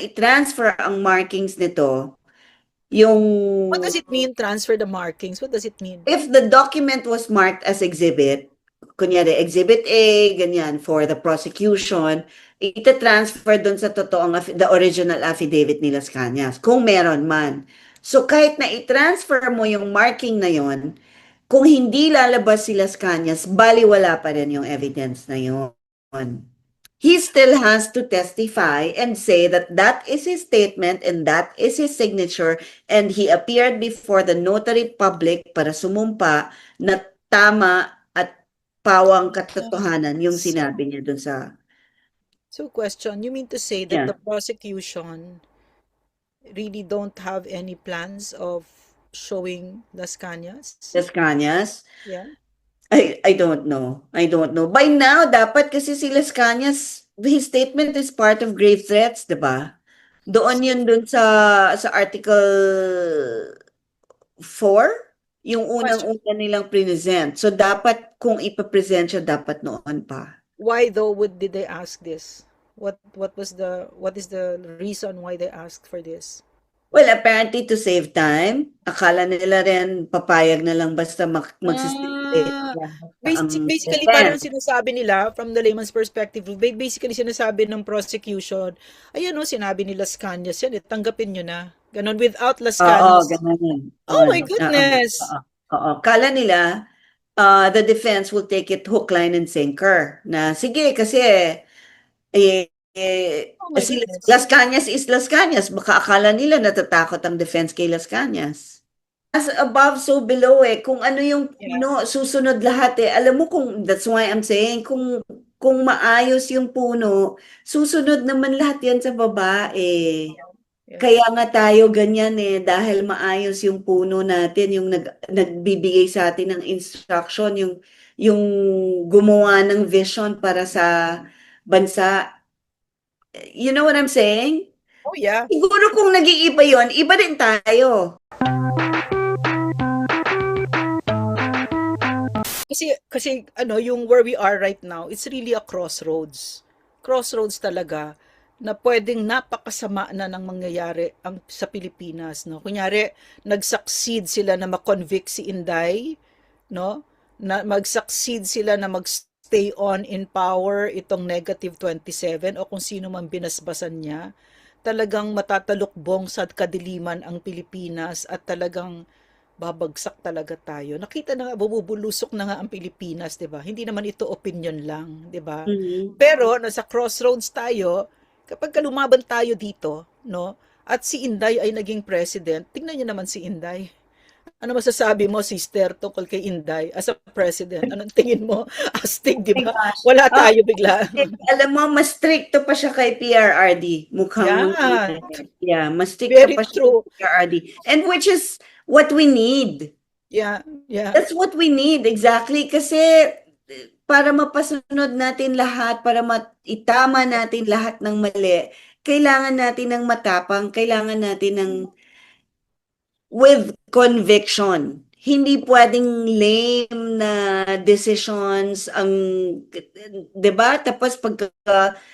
i-transfer ang markings nito, yung What does it mean, transfer the markings? What does it mean? if the document was marked as exhibit, kunyari exhibit A, ganyan, for the prosecution, ita-transfer dun sa totoong the original affidavit ni Las Cañas, kung meron man. So kahit na i-transfer mo yung marking na yon, kung hindi lalabas si Las Cañas, baliwala pa rin yung evidence na yon. He still has to testify and say that that is his statement and that is his signature, and he appeared before the notary public para sumumpa na tama at pawang katotohanan yung So, sinabi niya dun sa question, you mean to say that the yeah, prosecution really don't have any plans of showing Las Cañas? Las Cañas. Yeah. I don't know. I don't know. By now, dapat kasi si Las Cañas, his statement is part of grave threats, di ba? Doon So, yun dun sa Article 4, yung question, unang-una nilang present. So, dapat kung ipapresent siya, dapat noon pa. why though did they ask this? What is the reason why they asked for this? Well, apparently to save time, akala nila rin papayag na lang basta magsistipulate Ah, ang basically parang defense. sinasabi nila from the layman's perspective, basically sinasabi ng prosecution, ayan o, sinabi ni Las Cañas yan, tanggapin nyo na. Ganon, without Las Oo, Cañas. ganun. Oh my Oo, goodness! oo, oo. Kala nila, the defense will take it hook, line, and sinker. Na sige, kasi Oh my si goodness. Las Cañas is Las Cañas. Baka akala nila natatakot ang defense kay Las Cañas. As above, so below eh. Kung ano yung Yeah, puno, susunod lahat eh. Alam mo kung, that's why I'm saying, kung maayos yung puno, susunod naman lahat yan sa baba eh. yeah. Kaya nga tayo ganyan eh, dahil maayos yung puno natin, yung nagbibigay sa atin ng instruction, yung gumawa ng vision para sa bansa. You know what I'm saying? Oh yeah. Siguro kung nag-iiba yon, iba din tayo. Kasi ano, yung where we are right now, it's really a crossroads. Crossroads talaga na pwedeng napakasama na ng mangyayari sa Pilipinas, no? Kunyari, nag-succeed sila na ma-convict si Inday, no? Na mag-succeed sila na mag-stay on in power itong -27 o kung sino man binasbasan niya. Talagang matatalukbong sa kadiliman ang Pilipinas at talagang babagsak talaga tayo. Nakita na nga, bubulusok na nga ang Pilipinas, 'di ba? Hindi naman ito opinion lang, 'di ba? Mhm. Pero nasa crossroads tayo, kapag lumaban tayo dito, no? At si Inday ay naging president, tingnan niyo naman si Inday. Ano masasabi mo, sister, tungkol kay Inday as a president? Anong tingin mo? Astig, di My ba? gosh. Wala Ah, tayo bigla. alam mo, mas stricto pa siya kay PRRD. Mukhang, Yeah, yeah, mas stricto very pa siya kay true. PRRD. And which is what we need. Yeah, yeah. That's what we need, exactly. Kasi para mapasunod natin lahat, para itama natin lahat ng mali, kailangan natin ng matapang, kailangan natin ng with conviction. Hindi pwedeng lame na decisions ang, 'di ba? Tapos pagka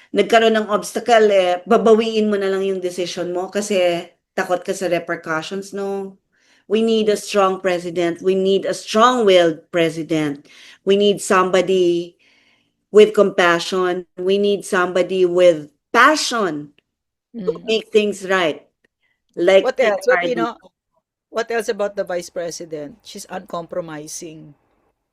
nagkaroon ng obstacle, babawiin mo na lang yung decision mo kasi takot ka sa repercussions, no? We need a strong president. We need a strong-willed president. We need somebody with compassion. We need somebody with passion to Mm. make things right, like What else? PRRD. What else about the vice president? She's uncompromising.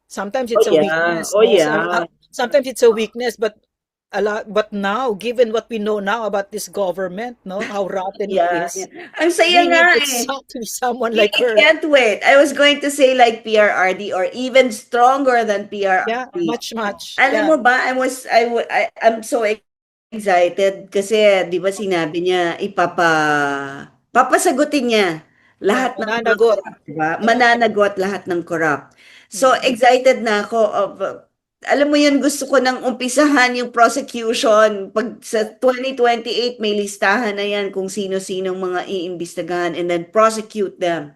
Sometimes Oh it's a yeah, weakness, oh no? yeah. Sometimes it's a weakness, but now, given what we know now about this government, no, how rotten it Yeah, yeah. is, Ang saya we nga need eh. exactly someone like I her. can't wait. I was going to say like PRRD or even stronger than Yeah, PRRD. much, much. Alam Yeah, mo ba, I'm so excited kasi 'di ba sinabi niya papasagutin niya yeah, lahat ng mga mananagot. corrupt, 'di ba? Yeah. Mananagot lahat ng corrupt. So Mm. excited na ako of alam mo yun, gusto ko nang umpisahan yung prosecution. Pag sa 2028 may listahan na yan kung sino-sinong mga iimbestigahan and then prosecute them.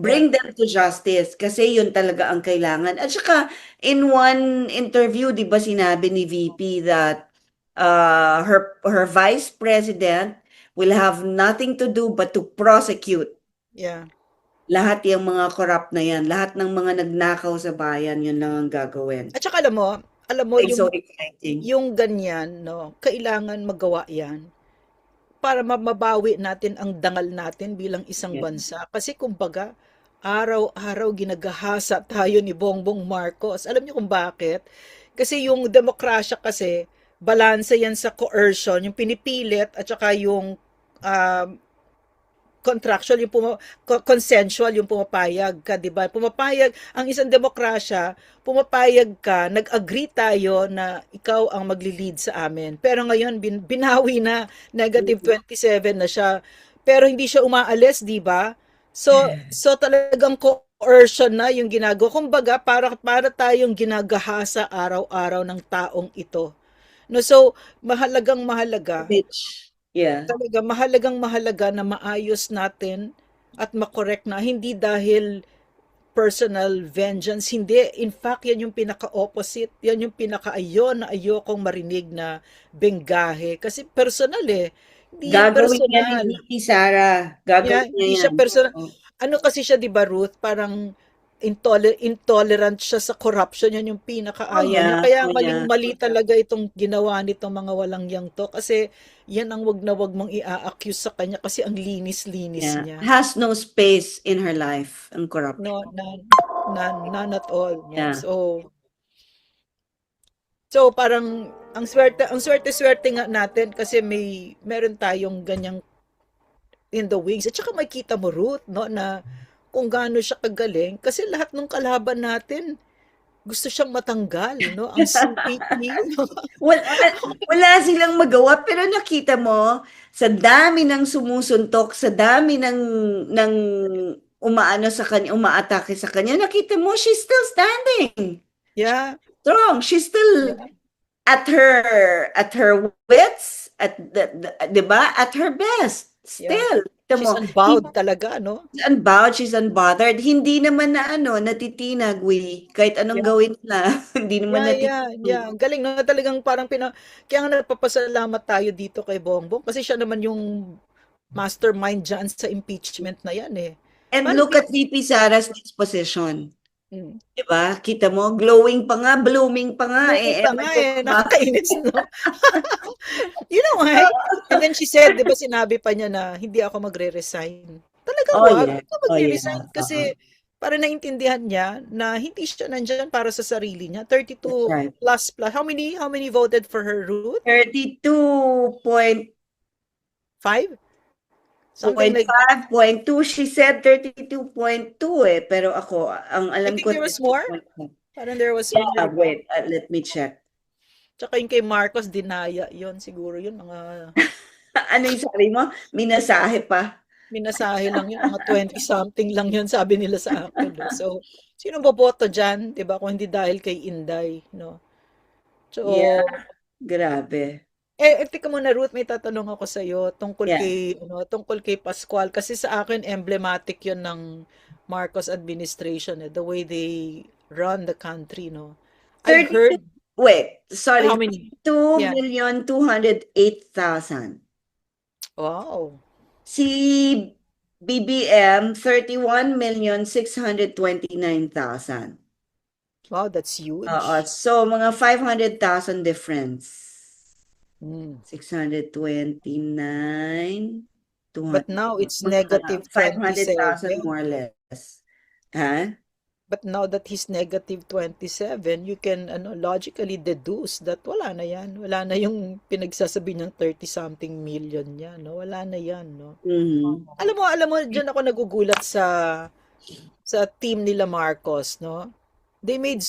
Yeah. Bring them to justice kasi yun talaga ang kailangan. At saka in one interview, 'di ba sinabi ni VP that her vice president will have nothing to do but to prosecute Yeah. lahat yung mga corrupt na yan. Lahat ng mga nagnakaw sa bayan, yun lang ang gagawin. At saka alam mo Ay, so exciting. yung ganyan, no, kailangan magawa 'yan para mabawi natin ang dangal natin bilang isang Yeah. bansa. Kasi kumbaga, araw-araw ginagahasa tayo ni Bongbong Marcos. Alam niyo kung bakit? Kasi yung demokrasya kasi, balanse yan sa coercion, yung pinipilit at saka yung um, contractual, yung consensual, yung pumapayag ka, di ba? Pumapayag, ang isang demokrasya, pumapayag ka, nag-agree tayo na ikaw ang magli-lead sa amin. Pero ngayon, binawi na, negative 27 na siya. Pero hindi siya umaalis, di ba? So talagang coercion na yung ginagawa. Kumbaga, para tayong ginagahasa araw-araw ng taong ito. No, so mahalagang mahalaga, Bitch. Yeah. talaga mahalagang mahalaga na maayos natin at makorek na hindi dahil personal vengeance, hindi. In fact, yan yung pinaka-opposite. Yan yung pinaka-ayon na ayokong marinig na benggahe. Kasi personal eh. Hindi yan Gagawin niya ni personal. VP Sara. Gagawin niya Hindi siya yan. personal. Oo. Ano kasi siya, di ba, Ruth? Parang intolerant siya sa corruption. Yan yung Oh, pinakaayaw niya. yeah. Kaya Oh, yeah. maling-mali talaga itong ginawa nitong mga walang yang to. Kasi yan ang wag na wag mong i-accuse sa kanya kasi ang linis-linis Yeah. niya. Has no space in her life, ang corruption. No, none at all. No? Yeah. So parang ang swerte nga natin kasi meron tayong ganyang in the wings. At saka makita mo, Ruth, no, na kung gaano siya kagaling kasi lahat ng kalaban natin gusto siyang matanggal, no? Ang CPP, no? Wala silang magawa, pero nakita mo, sa dami ng sumusuntok, sa dami ng umaano sa kanya, umaatake sa kanya, nakita mo, she's still standing. Yeah. Strong. She's still Yeah. at her wits, di ba? At her best. Still. Kita She's mo, unbowed talaga, no? she's unbound, she's unbothered. Hindi naman na natitinag, kahit anong Yeah. gawin na, hindi naman Yeah. Galing, no? Talagang parang kaya nga nagpapasalamat tayo dito kay Bongbong kasi siya naman yung mastermind dyan sa impeachment na yan eh. And Paano look at VP Sara's disposition. Mm. Diba? Kita mo, glowing pa nga, blooming pa nga. Blooming pa nga Ewan ko eh, ba? nakakainis, no? You know why? And then she said, di ba sinabi pa niya na hindi ako magre-resign. Talagang Oh, wag, yeah. hindi ka Oh, yeah. magre-resign kasi para naintindihan niya na hindi siya nandyan para sa sarili niya. 32 That's right. plus. How many voted for her, Ruth? 32.5, Something like 0.2. She said 32.2 pero ako, ang I alam think ko, there was more. 32.5. Parang there was Yeah, more. wait, let me check. Tsaka yung kay Marcos, dinaya yon siguro yun. Mga Ano yung sabi mo? Minasahe pa. minasahe lang yun. Mga 20-something lang yun, sabi nila sa akin. No? So, sino boboto dyan? Diba? Kung hindi dahil kay Inday. No? So, Yeah, grabe. teka muna, Ruth, may tatanong ako sa iyo tungkol Yeah. tungkol kay Pascual kasi sa akin emblematic 'yon ng Marcos administration, the way they run the country, no. I 30, heard wait, sorry, how many? Yeah. 2,208,000. Wow. Si BBM, 31,629,000. Wow, that's huge. So mga 500,000 difference. Mm. 629, But now it's mga negative 500,000 27. more or less. Ha? But now that he's negative 27, you can logically deduce that wala na yan. Wala na yung pinagsasabi niyang 30-something million niya, no? Wala na yan, no? Mhm. Alam mo, diyan ako nagugulat sa team nila Marcos, no? They made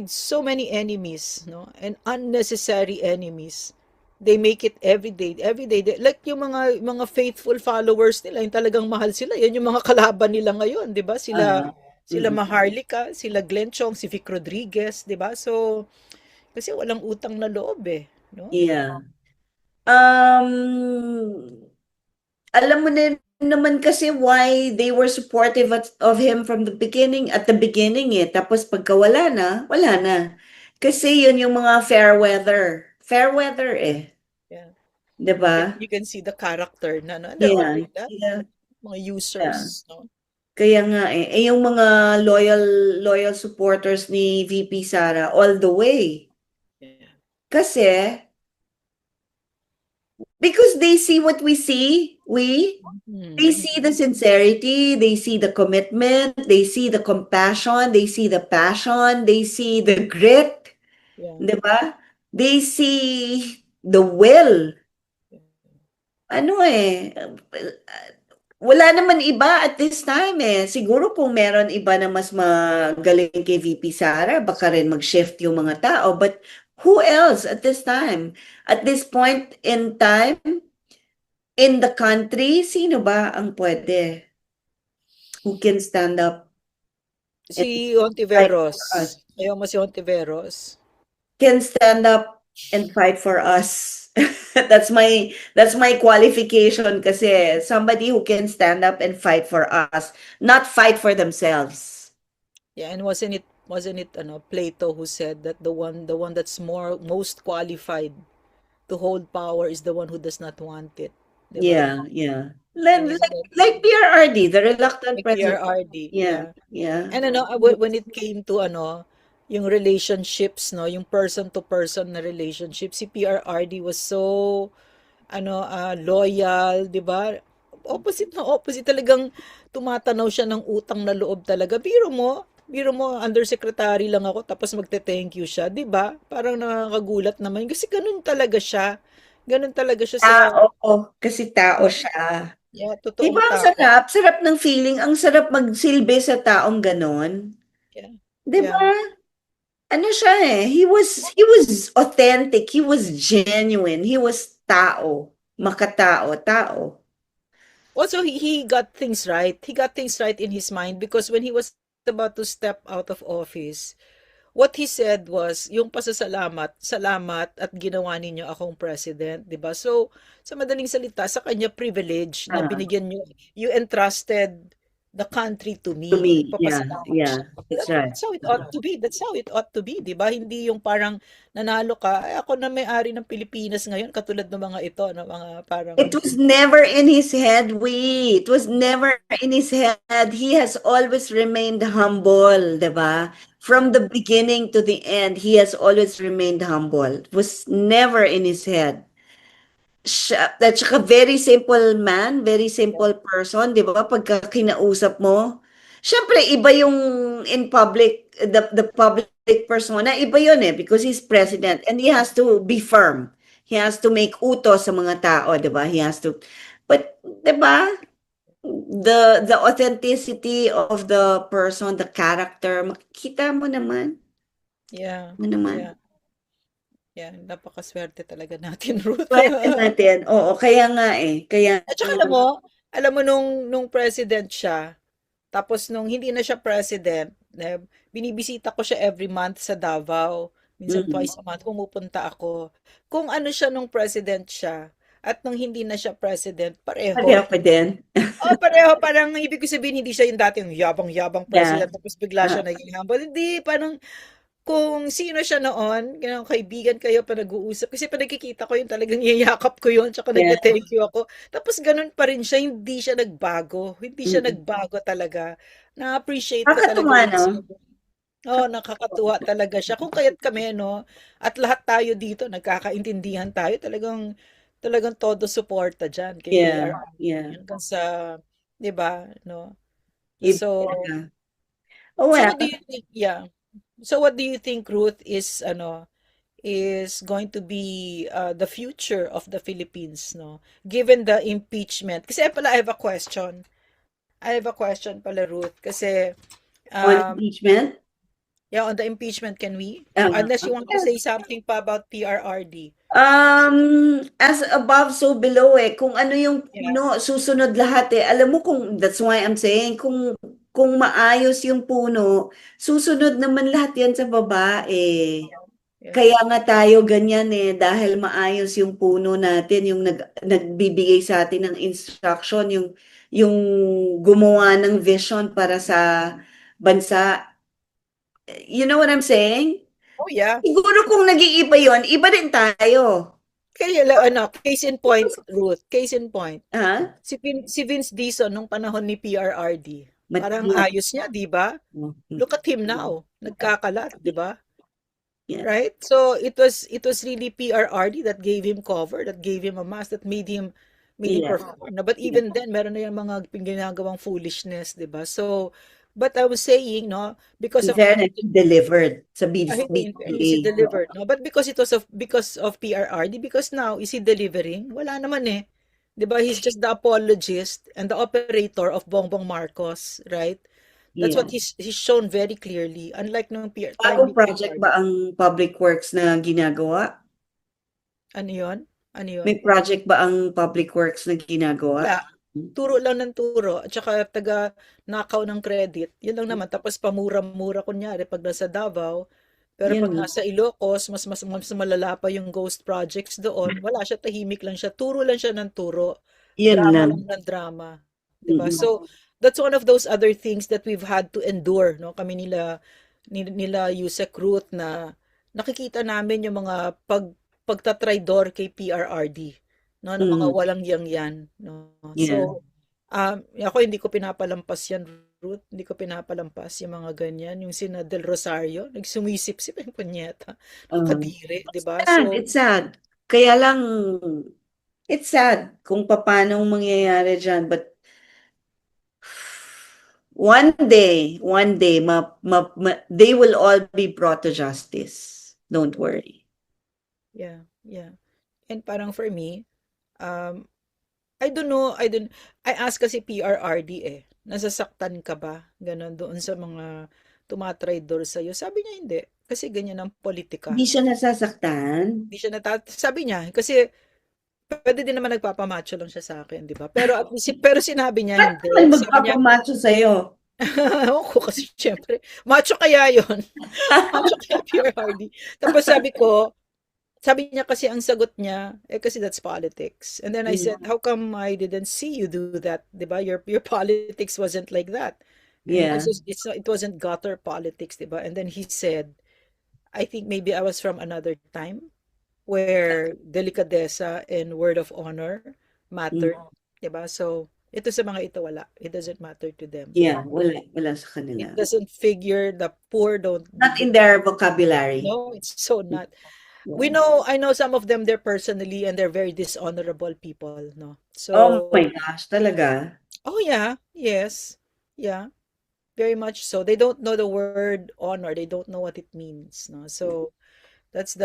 so many enemies, no? And unnecessary enemies. They make it every day. Like yung mga faithful followers nila, yung talagang mahal sila. Yan yung mga kalaban nila ngayon, 'di ba? Sila Maharlika, sila Glenn Chong, si Vic Rodriguez, 'di ba? So kasi walang utang na loob eh, no? Yeah. Alam mo na naman kasi why they were supportive of him from the beginning, at the beginning Tapos pagka wala na. Kasi yun yung mga fair weather. Fair weather eh. Yeah. 'di ba? You can see the character na, no? And they're Yeah, honoring that, yeah, mga yeah. users, no? Kaya nga eh. Eh yung mga loyal loyal supporters ni VP Sara all the way. Yeah. Kasi because they see what we see, they Mm. see the sincerity, they see the commitment, they see the compassion, they see the passion, they see the grit, Yeah. 'di ba? They see the will. Yeah. Ano eh, wala naman iba at this time eh. Siguro kung meron iba na mas magaling kay VP Sara, baka rin mag-shift yung mga tao. But who else at this time? At this point in time, in the country, sino ba ang pwede? Who can stand up and Si fight Ontiveros. for us? Ayaw mo si Ontiveros? Can stand up and fight for us. That's my qualification kasi somebody who can stand up and fight for us, not fight for themselves. Yeah, and wasn't it Plato who said that the one that's most qualified to hold power is the one who does not want it, 'di ba? Yeah, yeah. Like, Yeah, like, like PRRD, the reluctant like president. PRRD, Yeah, yeah. yeah. And when it came to yung relationships, no, yung person to person na relationship, si PRRD was so loyal, 'di ba? Opposite na opposite, talagang tumatanaw siya ng utang na loob talaga. Biro mo undersecretary lang ako tapos magte-thank you siya, 'di ba? Parang nakakagulat naman kasi ganun talaga siya. Ganun talaga siya sa Tao, kasi tao yeah, siya. yeah, Di totoong ba ang tao. sarap? Sarap ng feeling. Ang sarap magsilbi sa taong ganon. Yeah. Di Yeah. ba? Ano siya eh? He was authentic. He was genuine. He was tao. Makatao, tao. Also, he got things right. He got things right in his mind because when he was about to step out of office, what he said was yung pasasalamat, salamat at ginawa ninyo akong president, 'di ba? So, sa madaling salita, sa kanya privilege na Ah, binigyan nyo, you entrusted the country to to me. me. Yeah, Nagpapasalamat yeah. siya. That's right. That's how it ought to be. That's how it ought to be, 'di ba? Hindi yung parang nanalo ka, ay ako na may-ari ng Pilipinas ngayon katulad ng mga ito, ng mga It parang was never in his head, we. It was never in his head. He has always remained humble, 'di ba? From the beginning to the end, he has always remained humble. It was never in his head. Siya, at saka very simple man, very simple person, 'di ba? Pagka kinausap mo, syempre iba yung in public, the public persona, iba yun eh, because he's president and he has to be firm. He has to make utos sa mga tao, 'di ba? He has to, but 'di ba? The authenticity of the person, the character, makikita yeah, mo naman. yeah, yeah, napakaswerte talaga natin, Ruth. Swerte natin. Oo, kaya nga eh. Kaya At saka alam mo nung president siya, tapos nung hindi na siya president, binibisita ko siya every month sa Davao. Minsan mm, twice a month pumupunta ako. Kung ano siya nung president siya at nung hindi na siya president, pareho pareho. pa din. Oh, pareho. Parang ibig ko sabihin, hindi siya yung dating yabang-yabang Yeah. president tapos bigla siya naging humble. Hindi, parang kung sino siya noon, kaibigan kayo pa nag-uusap. Kasi pa nakikita ko yun, talagang yayakap ko yun, tsaka Yeah. nagte-thank you ako. Tapos ganun pa rin siya, hindi siya nagbago. Hindi siya Mm. nagbago talaga. Na-appreciate ko talaga Nakakatuwa, yung no? side. Oo, nakakatuwa talaga siya. Kung kaya't kami, no, at lahat tayo dito, nagkakaintindihan tayo, talagang, talagang todo suporta dyan kay Yeah, PRR. yeah. Hanggang sa, di ba, no? Iba So, talaga. Oh, so well, what do you think, yeah. So what do you think, Ruth, is going to be the future of the Philippines, no? Given the impeachment. Kasi pala, I have a question. I have a question pala, Ruth. Kasi, on um, impeachment, yeah, on the impeachment, can we? Unless you want to yes. say something pa about PRRD. As above, so below eh. Kung ano yung Yeah, puno, susunod lahat eh. Alam mo kung, that's why I'm saying, kung maayos yung puno, susunod naman lahat yan sa baba eh. yeah. Kaya nga tayo ganyan eh, dahil maayos yung puno natin, yung nagbibigay sa atin ng instruction, yung gumawa ng vision para sa bansa. You know what I'm saying? Oh, yeah. Siguro kung nag-iiba yon, iba din tayo. Kaya case in point, Ruth, case in point. Ha? Si Vince Dizon nung panahon ni PRRD, parang Mat ayos niya, 'di ba? Look at him now, nagkakalat, 'di ba? Yeah. Right? So it was really PRRD that gave him cover, that gave him a mask, that made him Yeah. perform. Na, but even then, meron na yung mga ginagawang foolishness, 'di ba? So, but I was saying, no, because In of fairness, he delivered sa hindi in fairness, he BCA. delivered, no? But because of PRRD, because now, is he delivering? Wala naman eh. 'Di ba? He's just the apologist and the operator of Bongbong Marcos, right? That's Yeah. what he's shown very clearly. Unlike nung time Bagong ni project ba PRRD. ang public works na ginagawa? Ano yun? Ano yun? May project ba ang public works na ginagawa? Wala. Turo lang ng turo at saka taga nakaw ng credit. Yun lang naman. Tapos pamura-mura kunyari pag nasa Davao. Pero Yan pag lang. nasa Ilocos, mas malala pa yung ghost projects doon. Wala siya, tahimik lang siya. Turo lang siya ng turo. Yan Drama lang. lang ng drama. 'Di ba? Mm-mm. So, that's one of those other things that we've had to endure, no? Kami nila Yusek Ruth na nakikita namin yung mga pagtatraydor kay PRRD, no, ng mga Mm. walang yang-yan, no. Yeah. So, ako hindi ko pinapalampas yan, Ruth, hindi ko pinapalampas yung mga ganyan, yung sina Del Rosario, nagsumisip-sip yung punyeta, Um, nakadiri, 'di ba? sad, So, it's sad. Kaya lang, it's sad kung paano mangyayari dyan. But one day, they will all be brought to justice. Don't worry. yeah, yeah. And parang for me, um, I ask kasi PRRD eh, nasasaktan ka ba? Ganon doon sa mga tumatraydor sa'yo. Sabi niya hindi, kasi ganyan ang Hindi politika. siya nasasaktan. Hindi siya sabi niya, kasi pwede din naman nagpapamacho lang siya sa akin, di ba? Pero sinabi niya Ba't hindi. naman Sabi niya, magpapamacho sa'yo? ewan ko kasi syempre, macho kaya yon. Macho kaya PRRD. Tapos sabi niya kasi ang sagot niya, kasi that's politics. And then I said, Mm. how come I didn't see you do that? 'Di ba? Your politics wasn't like that. And Yeah. also, it wasn't gutter politics, 'di ba? And then he said, I think maybe I was from another time where delikadesa and word of honor Mm. mattered, 'di ba? So, ito sa mga ito wala. It doesn't matter to them. Yeah, wala sa It kanila. doesn't figure. The poor don't. Not in their vocabulary. No, it's so not. Yeah. I know some of them there personally and they're very dishonorable people, no? Oh So, my gosh, talaga? oh yeah, yes, yeah, very much so. They don't know the word honor. They don't know what it means, no? So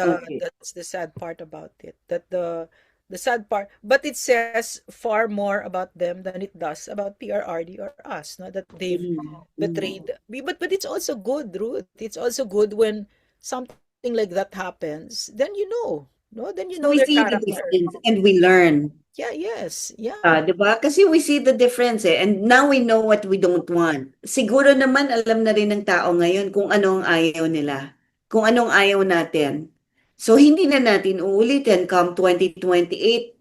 Okay. that's the sad part about it. That the sad part, but it says far more about them than it does about PRRD or us, no? That they've Mhm. Mhm. betrayed. But it's also good, Ruth. It's also good when something like that happens. Then you know, no? Then you So know we their see the character. difference and we learn. Yeah, yes, yeah, 'Di ba? Kasi we see the difference eh. And now we know what we don't want. Siguro naman alam na rin ng tao ngayon kung ano ang ayaw nila. Kung anong ayaw natin. So hindi na natin uulitin come 2028.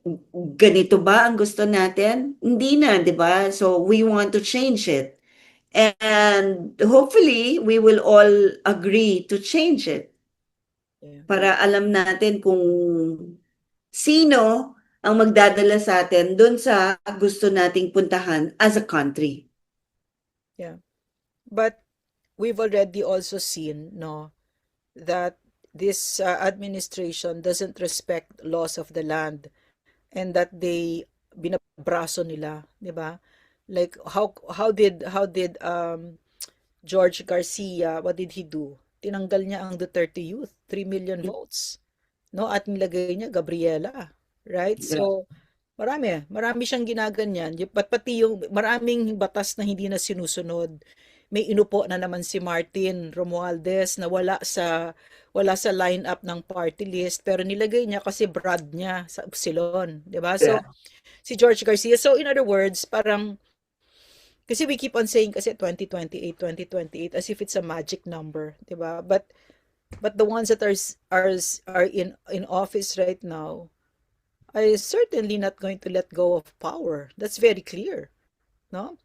Ganito ba ang gusto natin? Hindi na, 'di ba? So we want to change it. And hopefully we will all agree to change it yeah, para alam natin kung sino ang magdadala sa atin dun sa gusto nating puntahan as a country. yeah. But we've already also seen, no, that this administration doesn't respect laws of the land and that they binabraso nila, 'di ba? Like how did George Garcia, what did he do? Tinanggal niya ang Duterte Youth, 3 million votes, no? At nilagay niya Gabriela, right? So marami siyang ginaganyan. Pati yung maraming batas na hindi na sinusunod. May inupo na naman si Martin Romualdez na wala sa lineup ng party list pero nilagay niya kasi brad niya sa Upsilon, 'di ba? So Yeah. si George Garcia. So in other words, parang kasi we keep on saying kasi 2028 as if it's a magic number, 'di ba? But the ones that are in office right now are certainly not going to let go of power. That's very clear, no?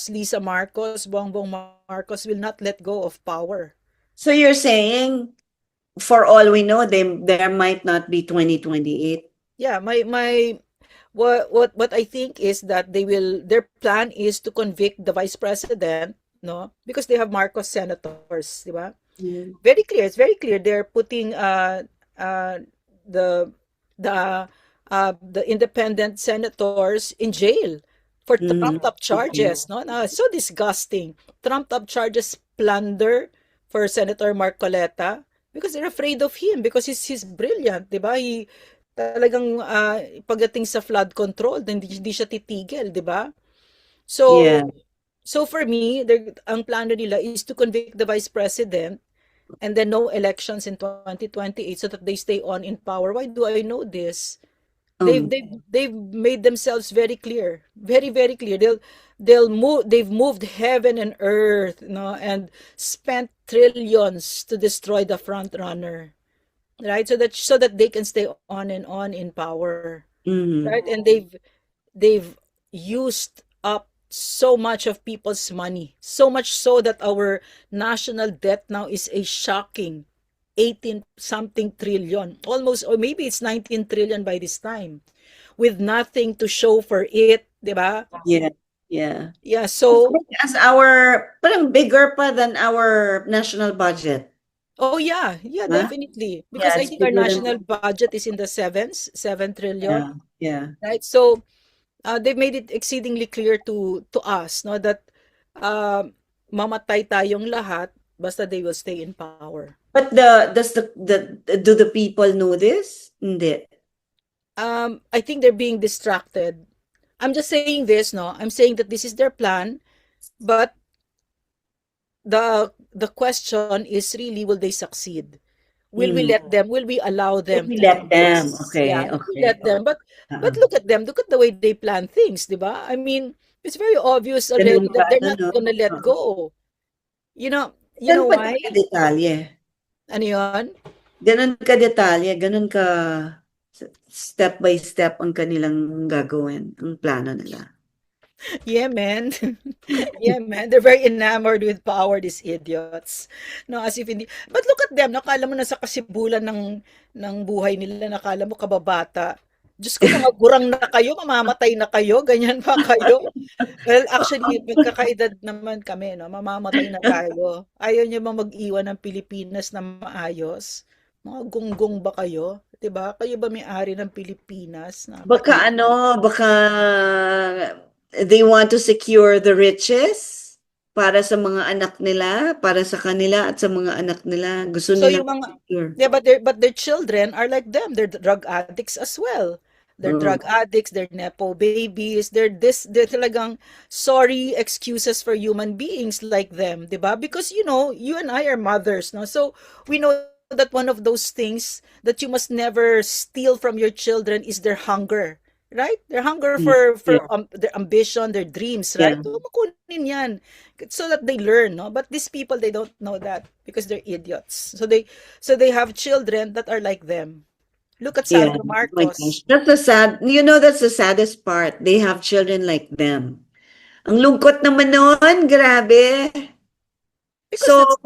Lisa Marcos, Bongbong Marcos will not let go of power. So you're saying for all we know, there might not be 2028. Yeah, my what I think is that their plan is to convict the vice president, no? Because they have Marcos senators, di ba? Mm. Very clear. It's very clear. They're putting uh the the the independent senators in jail for Mhm. trumped up Okay. charges, no? Now, so disgusting. Trumped up charges, plunder for Senator Marcoleta because they're afraid of him because he's brilliant, 'di ba? Talagang pagdating sa flood control, hindi siya titigil, 'di ba? So Yeah. so for me, ang plano nila is to convict the vice president and then no elections in 2028 so that they stay on in power. Why do I know this? Um, They've made themselves very clear, very very clear. They've moved heaven and earth, no, and spent trillions to destroy the front runner, right? So that they can stay on in power, mhm. right? And they've used up so much of people's money, so much so that our national debt now is a shocking 18 something trillion, almost, or maybe it's 19 trillion by this time, with nothing to show for it, di ba? Yeah. Yeah. Yeah, As so, big as our, parang bigger pa than our national budget, oh yeah, yeah, huh? definitely. Because Yeah, I it's think our bigger than, national budget is in the sevens, 7 trillion, yeah, yeah. right? So, they've made it exceedingly clear to us, no, that uh, mamatay tayong lahat basta they will stay in power. But do the people know this? Hindi. I think they're being distracted. I'm just saying this, no. I'm saying that this is their plan, but the question is really, will they succeed? Will we Mm. let them? Will we allow If them we to let do them. this? Yeah, Okay, will we okay. let them? But Uh-uh. look at them. Look at the way they plan things, 'di ba? I mean, it's very obvious Ganun already ka, that they're ano, not no? gonna let Oo. go. You Ganun know pa why? detalye. Ano 'yon? Ganun ka detalye, ganun ka step by step ang kanilang gagawin, ang plano nila. Yeah, man. Yeah, man. They're very enamored with power, these idiots. No, as if hindi. But look at them. Nakala mo nasa kasibulan ng buhay nila. Nakala mo kababata. Diyos ko, mga gurang na kayo, mamamatay na kayo, ganyan pa kayo. Well, actually, magkakaedad naman kami, no? Mamamatay na tayo. Ayaw niyo bang mag-iwan ng Pilipinas na maayos? Mga gunggong ba kayo? 'Di ba? Kayo ba may-ari ng Pilipinas? Baka Nakakainis. ano, baka they want to secure the riches para sa mga anak nila, para sa kanila at sa mga anak nila. Gusto So nilang yung mga secure. yeah, but their children are like them. They're drug addicts as well. They're Oo. drug addicts, they're nepo babies, they're talagang sorry excuses for human beings like them, 'di ba? Because you and I are mothers, no? So we know that one of those things that you must never steal from your children is their hunger. Right? Their hunger Mm, for yeah, their ambition, their dreams, right? yeah, So makunin 'yan so that they learn, no? But these people, they don't know that because they're idiots. So they have children that are like them. Look at yeah. Sandro Oh my gosh. Marcos. That's the saddest part. They have children like them. Ang lungkot naman nun, grabe. Because So, that's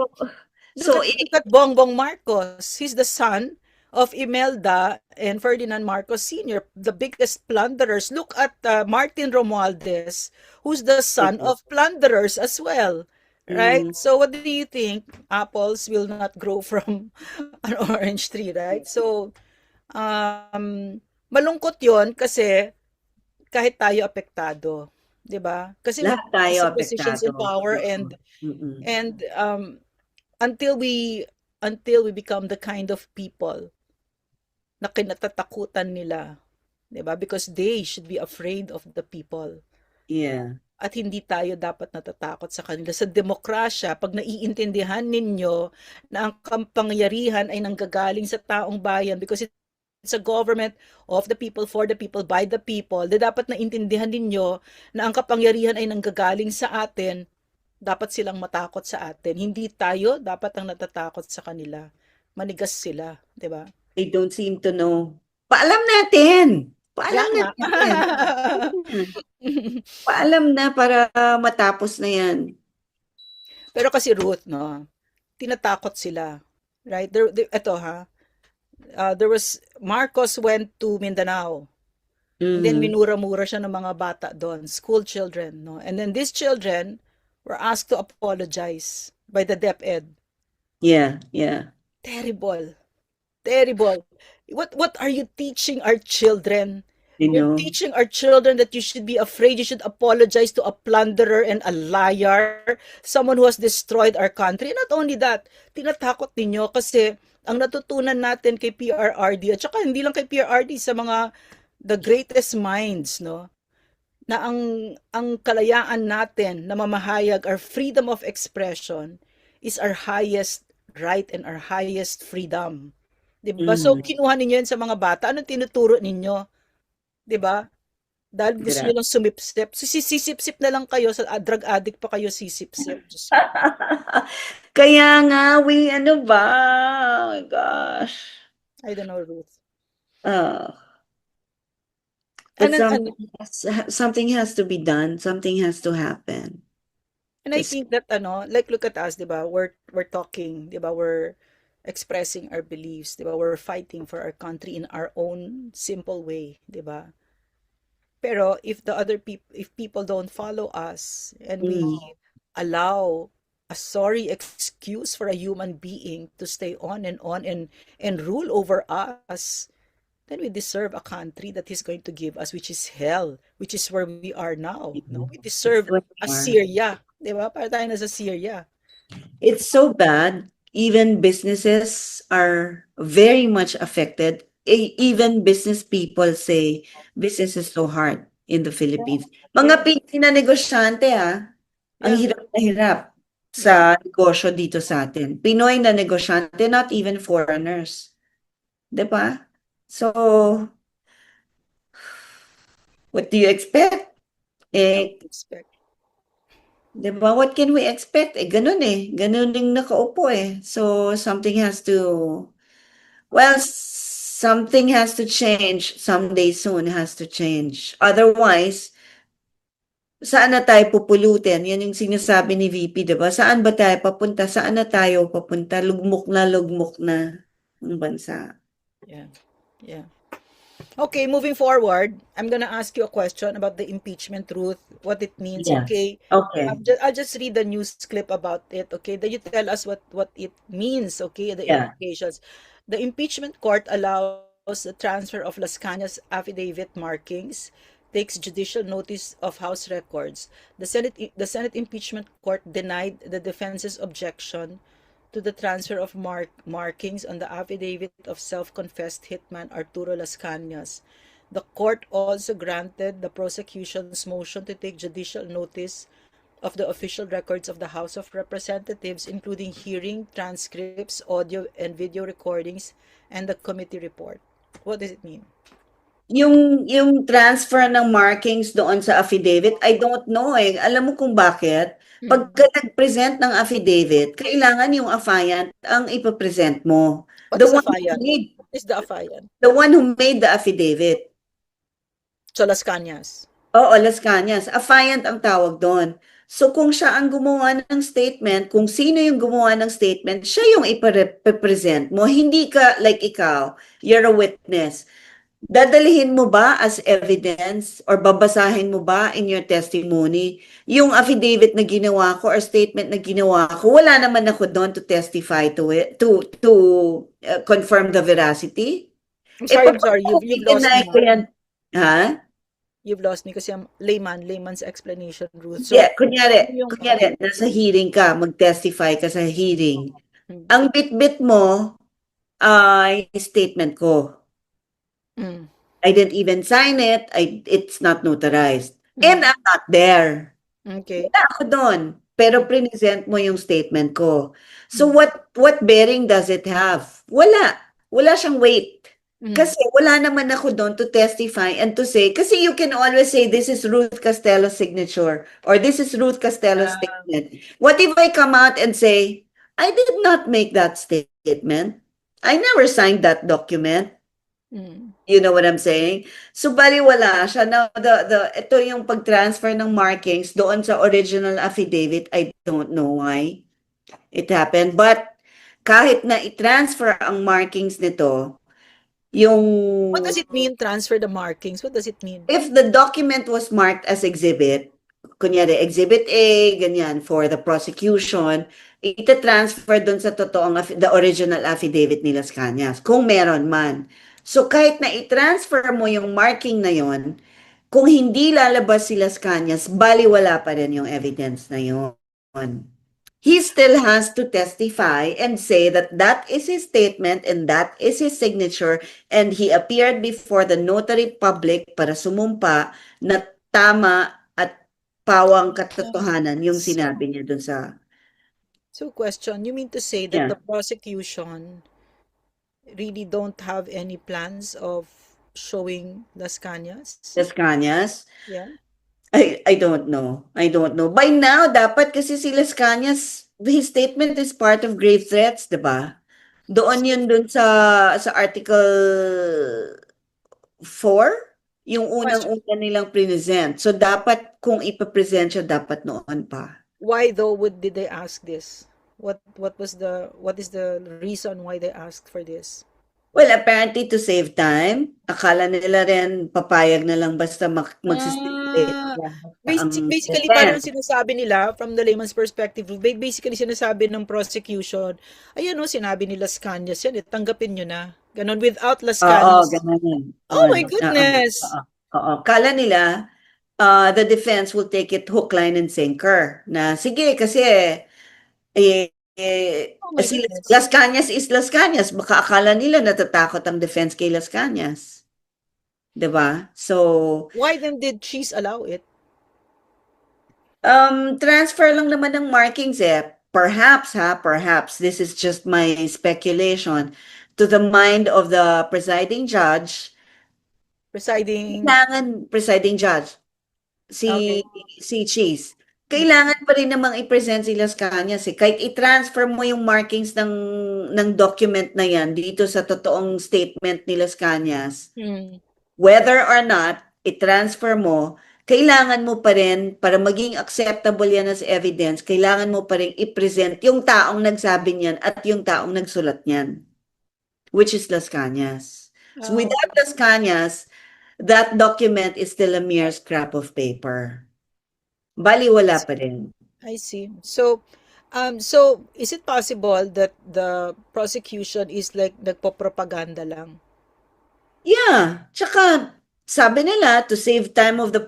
look so, at look at Bongbong Marcos. He's the son of Imelda and Ferdinand Marcos Sr., the biggest plunderers. Look at Martin Romualdez, who's the son of plunderers as well. Right? mm, So what do you think? Apples will not grow from an orange tree, right? So malungkot 'yon kasi kahit tayo apektado, 'di ba? Kasi lahat tayo nasa positions apektado. in power, Oo. and Mm-mm. and until we become the kind of people na kinatatakutan nila, 'di ba? Because they should be afraid of the people. Yeah. At hindi tayo dapat natatakot sa kanila. Sa demokrasya, pag naiintindihan ninyo na ang kapangyarihan ay nanggagaling sa taong bayan because it's a government of the people, for the people, by the people, di dapat naintindihan ninyo na ang kapangyarihan ay nanggagaling sa atin, dapat silang matakot sa atin. Hindi tayo dapat ang natatakot sa kanila. Manigas sila, di ba? They don't seem to know. Paalam natin. Kaya Paalam nga. natin. Paalam na para matapos na yan. Pero kasi Ruth, no, tinatakot sila. right? Ito ha, there was, Marcos went to Mindanao. And then Mm. minura-mura siya ng mga bata doon, school children, no? And then these children were asked to apologize by the DepEd. Yeah, yeah. Terrible. Terrible. What are you teaching our children? You You're know. teaching our children that you should be afraid, you should apologize to a plunderer and a liar, someone who has destroyed our country. Not only that, tinatakot ninyo kasi ang natutunan natin kay PRRD at saka hindi lang kay PRRD, sa mga the greatest minds, no, na ang kalayaan natin na mamahayag, our freedom of expression is our highest right and our highest freedom. 'Di ba? So Mm. kinuha ninyo 'yan sa mga bata. Anong tinuturo ninyo? 'Di ba? Dahil gusto niyo Grabe. lang sumipsip. Sisip-sip na lang kayo, sa drug addict pa kayo sisip-sip. Diyos ko. Kaya nga, ano ba? Oh my gosh. I don't know, Ruth. Oh, but And and something has to be done. Something has to happen. And I think that like look at us, 'di ba? We're talking, 'di ba? We're expressing our beliefs, 'di ba? We're fighting for our country in our own simple way, 'di ba? Pero if people don't follow us and we Mm. allow a sorry excuse for a human being to stay on and rule over us, then we deserve a country that is going to give us, which is hell, which is where we are now. No, we deserve So a far. Syria, 'di ba? Para tayo na sa Syria. It's so bad. Even businesses are very much affected. Even business people say business is so hard in the Philippines. Mga Pilipina negosyante ang Yeah. hirap na hirap sa negosyo dito sa atin. Pinoy na negosyante, not even foreigners. 'Di ba? So, what do you expect? Yeah, Eh, we expect. 'di ba? What can we expect? Ganun eh. Ganun yung nakaupo eh. So, something has to change. Someday soon has to change. Otherwise, saan na tayo pupulutin? Yan yung sinasabi ni VP, 'di ba? Saan ba tayo papunta? Saan na tayo papunta? Lugmok na ang bansa. Yeah. Yeah. Okay, moving forward, I'm gonna ask you a question about the impeachment, Ruth, what it means. Yeah. Okay, Okay. I'll just read the news clip about it. Okay, then you tell us what it means. Okay, the Yeah. implications. The impeachment court allows the transfer of Las Cañas affidavit markings, takes judicial notice of House records. The Senate impeachment court denied the defense's objection to the transfer of markings on the affidavit of self-confessed hitman Arturo Las Cañas. The court also granted the prosecution's motion to take judicial notice of the official records of the House of Representatives, including hearing transcripts, audio and video recordings, and the committee report. What does it mean? Yung transfer ng markings doon sa affidavit, I don't know eh. Alam mo kung bakit? Pagka nag-present ng affidavit, kailangan yung affiant ang ipapresent mo. What The is one who affiant? made, What is the affiant? the one who made the affidavit. So, Las Cañas. Oo, Las Cañas. Affiant ang tawag doon. So kung siya ang gumawa ng statement, kung sino yung gumawa ng statement, siya yung ipapresent mo. Hindi ka, like ikaw, you're a witness. Dadalhin mo ba as evidence or babasahin mo ba in your testimony yung affidavit na ginawa ko or statement na ginawa ko? Wala naman ako doon to testify to it, to confirm the veracity. I'm sorry. You've lost I-deny me. ko yan. Ha? You've lost me kasi I'm layman's explanation, Ruth. So, Yeah, kunyari, yung, nasa hearing ka, mag-testify ka sa hearing. Mm. Ang bit-bit mo ay statement ko. Mm. I didn't even sign it. It's not notarized. Mm. And I'm not there. Okay. Wala ako doon. Pero present mo yung statement ko. So Mm. what bearing does it have? Wala. Wala siyang weight. Mm. Kasi wala naman ako doon to testify and to say, kasi you can always say, this is Ruth Castelo's signature or this is Ruth Castelo's statement. What if I come out and say, I did not make that statement. I never signed that document. Mm. You know what I'm saying? So baliwala siya. Now, ito yung pag-transfer ng markings doon sa original affidavit, I don't know why it happened. But kahit na i-transfer ang markings nito, yung What does it mean, transfer the markings? What does it mean? if the document was marked as exhibit, kunyari exhibit A, ganyan, for the prosecution, ita-transfer dun sa totoong, the original affidavit ni Las Cañas, kung meron man. So kahit na i-transfer mo yung marking na yon, kung hindi lalabas si Las Cañas, baliwala pa rin yung evidence na yon. He still has to testify and say that that is his statement and that is his signature, and he appeared before the notary public para sumumpa na tama at pawang katotohanan yung sinabi niya dun sa So question, you mean to say that the yeah, prosecution really don't have any plans of showing Las Cañas? Las Cañas? Yeah. I don't know. I don't know. By now, dapat kasi si Las Cañas, his statement is part of grave threats, di ba? Doon yun dun sa Article 4, yung Question, unang-una nilang present. So, dapat kung ipapresent siya, dapat noon pa. why though did they ask this? What is the reason why they asked for this? Well, apparently to save time, akala nila rin papayag na lang basta magsistipulate Ah, ang basically parang defense. sinasabi nila from the layman's perspective, basically sinasabi ng prosecution, ayan o, sinabi ni Las Cañas yan, tanggapin nyo na. Ganon, without Las Oo, Cañas. ganun yun. Oh Oo, my oo, goodness! oo, oo. Kala nila, the defense will take it hook, line, and sinker. Na sige, kasi Oh my si goodness. Las Cañas is Las Cañas. Baka akala nila natatakot ang defense kay Las Cañas. 'Di ba? So, Why then did Cheese allow it? transfer lang naman ng markings eh. Perhaps, this is just my speculation, to the mind of the presiding judge, Presiding, kailangan presiding judge, si okay. Cheese. Kailangan pa rin namang i-present si Las Cañas eh. Kahit i-transfer mo yung markings ng document na yan dito sa totoong statement ni Las Cañas, Hmm. whether or not i-transfer mo, kailangan mo pa rin, para maging acceptable yan as evidence, kailangan mo pa rin i-present yung taong nagsabi niyan at yung taong nagsulat niyan, which is Las Cañas. So Oh, without Las Cañas, that document is still a mere scrap of paper. Baliwala pa rin. I see. So is it possible that the prosecution is like nagpo-propaganda lang? Yeah, tsaka sabi nila to save time of the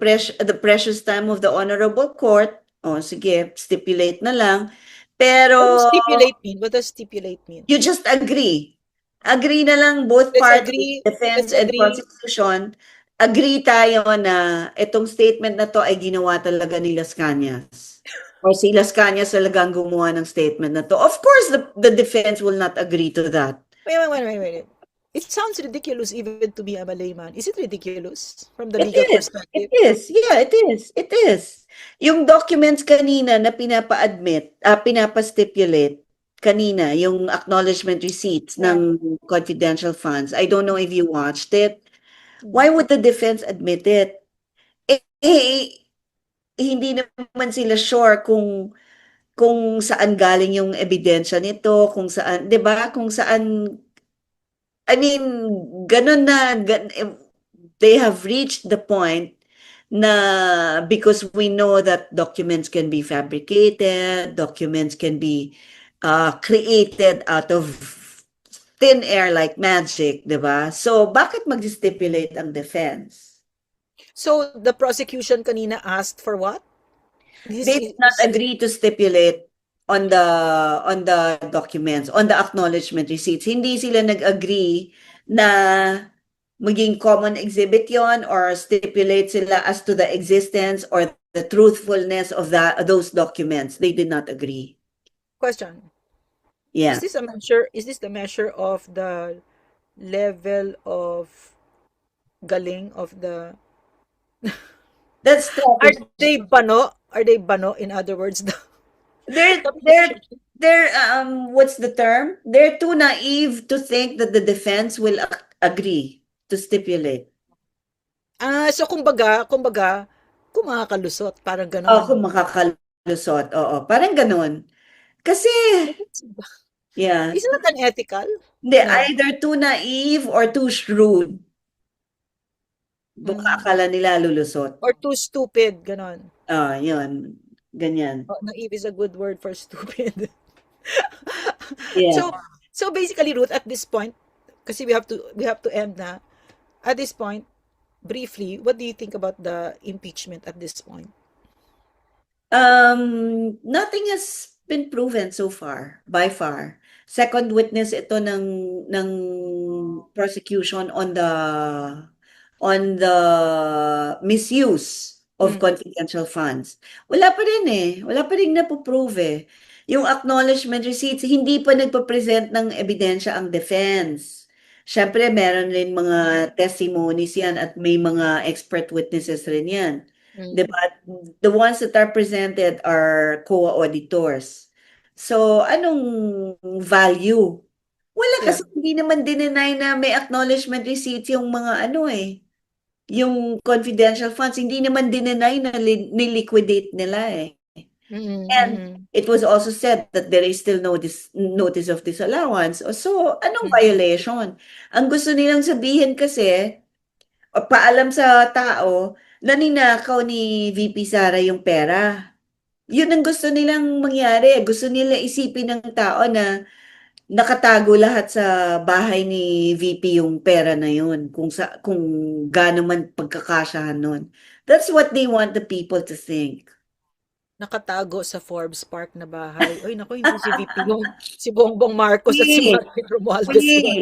precious time of the honorable court. O sige, stipulate na lang. What does Pero stipulate mean? What does stipulate mean? you just agree. Agree na lang both Let's parties, agree. defense Let's and agree. prosecution. Agree tayo na itong statement na to ay ginawa talaga ni Las Cañas. Or si Las Cañas talagang gumawa ng statement na to. Of course, the defense will not agree to that. Wait. It sounds ridiculous even to be a layman. Is it ridiculous from the It legal is. It perspective? is. Yeah, it is. It is. Yung documents kanina na pinapa-admit, pinapa-stipulate kanina, yung acknowledgement receipts Yeah. ng confidential funds. I don't know if you watched it. Why would the defense admit it? Hindi naman sila sure kung saan galing yung ebidensya nito, kung saan, 'di ba? Kung saan I mean, ganun na they have reached the point na because we know that documents can be fabricated, documents can be created out of thin air like magic, 'di ba? So, bakit mag-stipulate ang defense? So the prosecution kanina asked for what? This They did not agree to stipulate on the documents, on the acknowledgement receipts. Hindi sila nag-agree na maging common exhibit yon or stipulate sila as to the existence or the truthfulness of those documents. They did not agree. question. Yeah. Is this the measure of the level of galing of the That's Are strategy. they bano? Are they bano in other words? They're they're what's the term? They're too naive to think that the defense will agree to stipulate. So kumbaga, kung makakalusot, parang ganon. Kung makakalusot, oo, parang gano'n. Kasi Yeah. Isn't that unethical? Hindi, No. either too naive or too shrewd. Baka Mm. akala nila lulusot. Or too stupid, ganon. Yun. Ganyan. Oh, naive is a good word for stupid. Yeah. So, so basically, Ruth, at this point, kasi we have to end na. At this point, briefly, what do you think about the impeachment at this point? Nothing has been proven so far, by far. Second witness ito ng prosecution on the misuse of Mm, confidential funds. Wala pa rin eh. Wala pa rin napoprove eh. Yung acknowledgement receipts, hindi pa nagpa-present ng ebidensya ang defense. Siyempre, meron rin mga testimonies yan at may mga expert witnesses rin yan. mm, 'Di ba? The ones that are presented are COA auditors. So, anong value? Wala yeah. kasi hindi naman dineny na may acknowledgement receipts yung mga ano eh, yung confidential funds. Hindi naman dineny na niliquidate nila eh. Mm, And mm, it was also said that there is still notice of disallowance. So, anong mm. violation? Ang gusto nilang sabihin kasi, o paalam sa tao na ninakaw ni VP Sara yung pera. Yun ang gusto nilang mangyari. Gusto nila isipin ng tao na nakatago lahat sa bahay ni VP yung pera na yun. Kung gaano man pagkakasyahan nun. That's what they want the people to think. Nakatago sa Forbes Park na bahay. Uy, naku, hindi si VP yung si Bongbong Marcos at si Hindi, Martin Romualdez yun. hindi.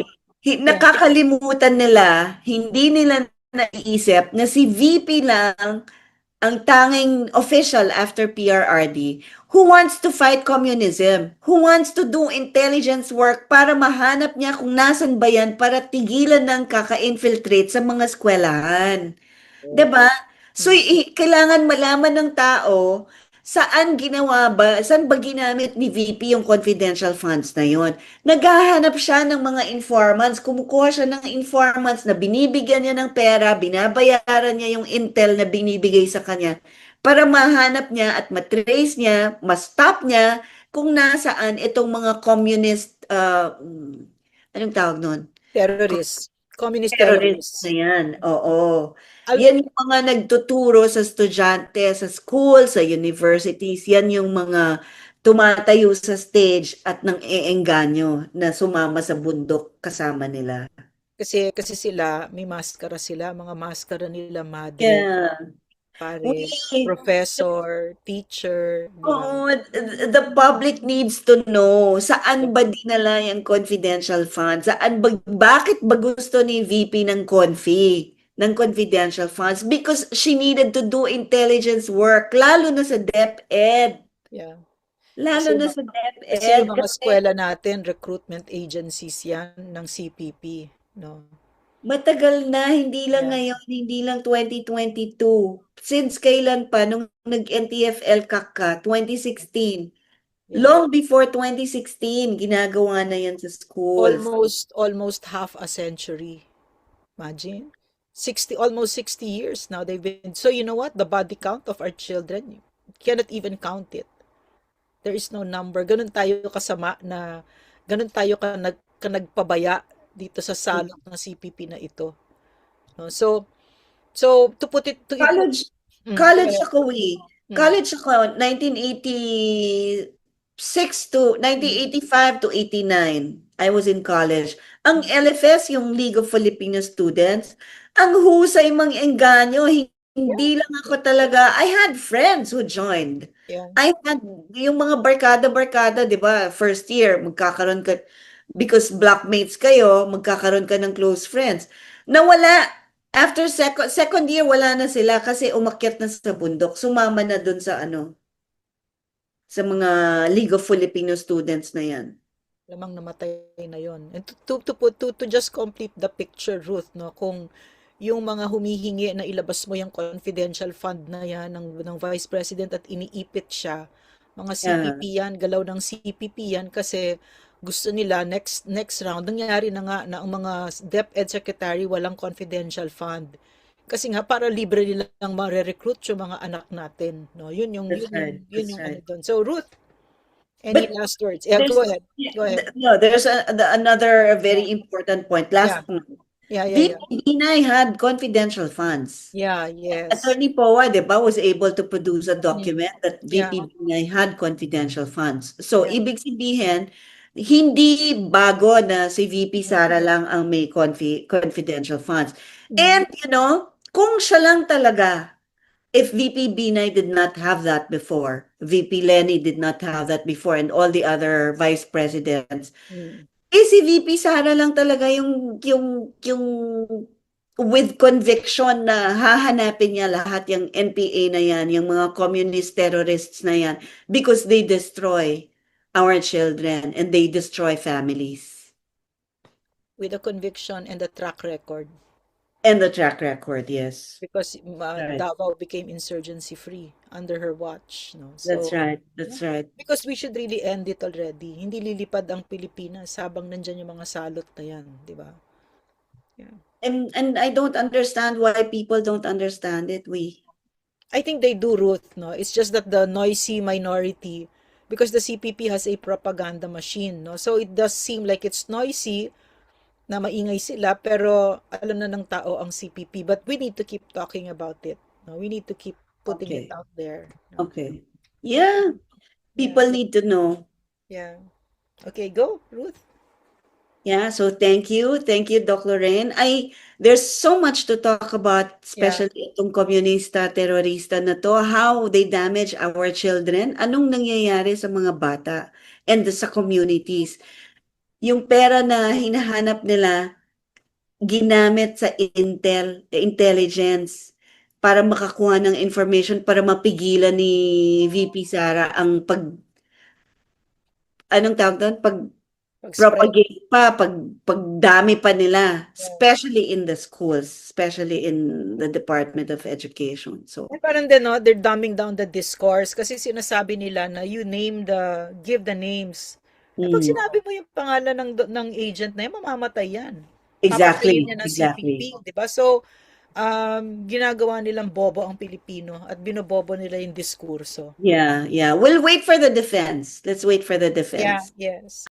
Yeah. Nakakalimutan nila, hindi nila naiisip na si VP lang ang tanging official after PRRD who wants to fight communism, who wants to do intelligence work para mahanap niya kung nasan ba yan para tigilan ng kaka-infiltrate sa mga eskwelahan. 'Di ba? So, Mm. kailangan malaman ng tao saan ba ginamit ni VP yung confidential funds na yon. Naghahanap siya ng mga informants, kumukuha siya ng informants na binibigyan niya ng pera, binabayaran niya yung intel na binibigay sa kanya para mahanap niya at matrace niya, ma-stop niya kung nasaan itong mga communist, anong tawag nun? Terrorists. Communist Terrorist na terrorists. yan, oo. Al Yan yung mga nagtuturo sa estudyante, sa school, sa universities. Yan yung mga tumatayo sa stage at nang eengganyo na sumama sa bundok kasama nila. kasi sila, may maskara sila, mga maskara nila, madre, Yeah. pare, We, professor, teacher, di ba? Oo, the public needs to know saan ba dinala yung confidential funds? Bakit ba gusto ni VP ng confidential funds? Because she needed to do intelligence work, lalo na sa DepEd. Yeah. Lalo Kasi na yung sa kasi DepEd. yung mga Kasi eskwela natin, recruitment agencies yan ng CPP, no? matagal na, hindi lang Yeah. ngayon, hindi lang 2022. Since kailan pa, nung nag-NTFL ka, 2016. Yeah. Long before 2016, ginagawa na yan sa schools. Almost half a century. Imagine. 60 almost 60 years now they've been. So you know what? The body count of our children, you cannot even count it. There is no number. Ganun tayo ka nagpabaya dito sa salot ng CPP na ito. No? So to put it to it College, go college ahead. ako eh. Mm, College ako, 1986 to mm, 1985 to 89. I was in college. Ang mm. LFS, yung League of Filipino Students, ang husay mang engganyo. Yeah, Hindi lang ako talaga. I had friends who joined. yeah. I had yung mga barkada-barkada, 'di ba? First year, magkakaroon ka because blockmates kayo, magkakaroon ka ng close friends. Nawala after second year wala na sila kasi umakyat na sa bundok. Sumama na dun sa ano, sa mga League of Filipino Students na 'yan. Lamang namatay na yon. And to just complete the picture, Ruth, no, kung yung mga humihingi na ilabas mo yung confidential fund na yan ng Vice President at iniipit siya, mga Yeah, CPP yan, galaw ng CPP yan kasi gusto nila next round. Nangyari na nga na ang mga DepEd Secretary walang confidential fund. Kasi nga para libre nilang mare-recruit yung mga anak natin, no. Yun yung that's yun yung right. yun That's yung ano right. doon. So Ruth, Any But last words? Yeah, there's go ahead. Go ahead. no, there's another Yeah, very important point. yeah, Last point. yeah, yeah, yeah. VP Binay had confidential funds. Yeah, yes. Attorney Poa, di ba, was able to produce a Mm, document that yeah, VP Binay had confidential funds. So, yeah. ibig sabihin, hindi bago na si VP Mm, Sara lang ang may confidential funds. mm, And, kung siya lang talaga, if VP Binay did not have that before, VP Lenny did not have that before, and all the other vice presidents, mm. si VP Sara lang talaga yung with conviction na hahanapin niya lahat yung NPA na yan, yung mga communist terrorists na yan, because they destroy our children and they destroy families. With a conviction and a track record. And the track record, yes. Because Right. Davao became insurgency free under her watch, no? That's So, right. yeah. That's right. Because we should really end it already. Hindi lilipad ang Pilipinas habang nandyan yung mga salot na yan, di ba? Yeah. And I don't understand why people don't understand it. I think they do, Ruth, no? It's just that the noisy minority, because the CPP has a propaganda machine, no? So it does seem like it's noisy, na maingay sila, pero alam na ng tao ang CPP. But we need to keep talking about it, no? We need to keep putting it Okay. out there, no? Okay. Yeah. Yeah, People need to know. yeah. Okay, go, Ruth. Yeah, so thank you. Thank you, Doc Lorraine. There's so much to talk about, Yeah. especially itong komunista, terorista na to, how they damage our children, anong nangyayari sa mga bata and sa communities. Yung pera na hinahanap nila, ginamit sa intelligence para makakuha ng information para mapigilan ni VP Sara ang anong tawag doon? Pag-spread. Propagate pa, pagdami pa nila, Yeah. especially in the schools, especially in the Department of Education. So, Eh, parang din, no, they're dumbing down the discourse kasi sinasabi nila na give the names. Eh, pag mm, sinabi mo yung pangalan ng agent na yan, mamamatay yan. Papatayin exactly, niya ng CPP, exactly. di ba? So, ginagawa nilang bobo ang Pilipino at binobobo nila yung diskurso. Yeah, yeah. We'll wait for the defense. Let's wait for the Yeah, defense. yes.